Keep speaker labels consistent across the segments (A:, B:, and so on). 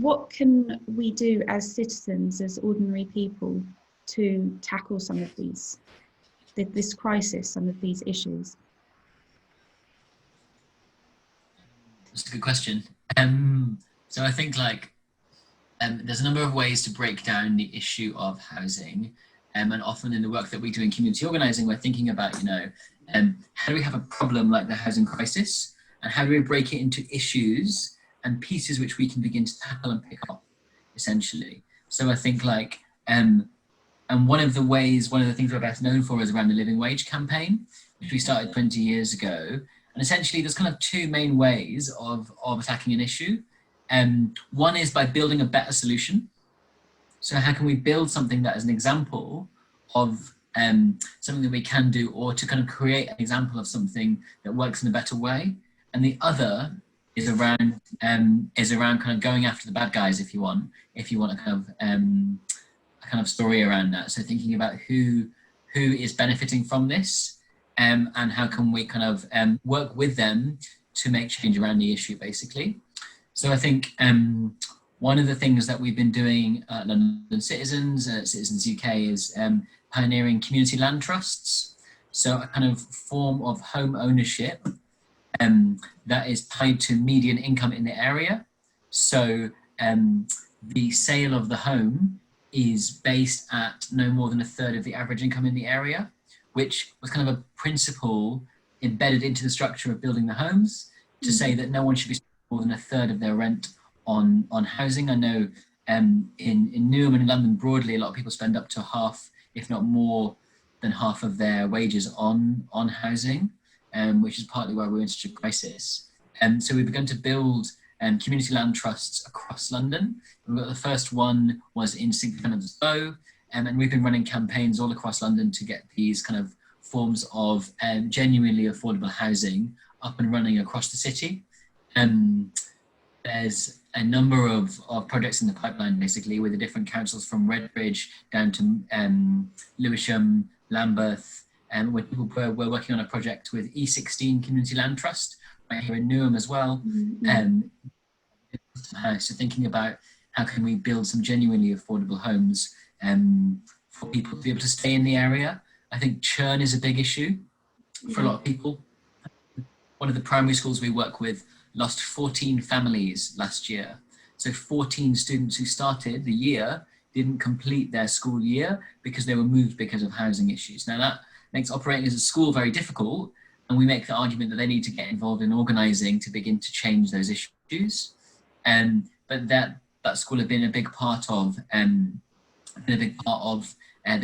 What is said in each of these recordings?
A: what can we do as citizens, as ordinary people, to tackle some of this crisis, some of these issues?
B: That's a good question. So I think there's a number of ways to break down the issue of housing. And often in the work that we do in community organising, we're thinking about, how do we have a problem like the housing crisis? And how do we break it into issues and pieces which we can begin to tackle and pick up, essentially? So I think and one of the things we're best known for is around the living wage campaign, which we started 20 years ago. And essentially there's kind of two main ways of attacking an issue. One is by building a better solution. So how can we build something that is an example of something that we can do, or to kind of create an example of something that works in a better way? And the other is around kind of going after the bad guys, if you want a kind of story around that. So thinking about who is benefiting from this, and how can we kind of work with them to make change around the issue, basically. So I think one of the things that we've been doing at London Citizens, Citizens UK, is pioneering community land trusts. So a kind of form of home ownership that is tied to median income in the area. So the sale of the home is based at no more than a third of the average income in the area, which was kind of a principle embedded into the structure of building the homes to say that no one should be spending more than a third of their rent on housing. I know in Newham and in London broadly, a lot of people spend up to half, if not more than half of their wages on housing, which is partly why we're in such a crisis. So we've begun to build community land trusts across London. We've got the first one was in St Clement's Bow, and we've been running campaigns all across London to get these kind of forms of genuinely affordable housing up and running across the city. There's a number of projects in the pipeline, basically, with the different councils from Redbridge down to Lewisham, Lambeth, and we're working on a project with E16 Community Land Trust right here in Newham as well. So thinking about how can we build some genuinely affordable homes for people to be able to stay in the area. I think churn is a big issue for a lot of people. One of the primary schools we work with lost 14 families last year. So 14 students who started the year didn't complete their school year because they were moved because of housing issues. Now that makes operating as a school very difficult, and we make the argument that they need to get involved in organising to begin to change those issues. But that school have been a big part of the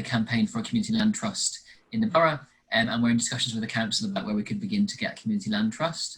B: campaign for a community land trust in the borough, and we're in discussions with the council about where we could begin to get a community land trust.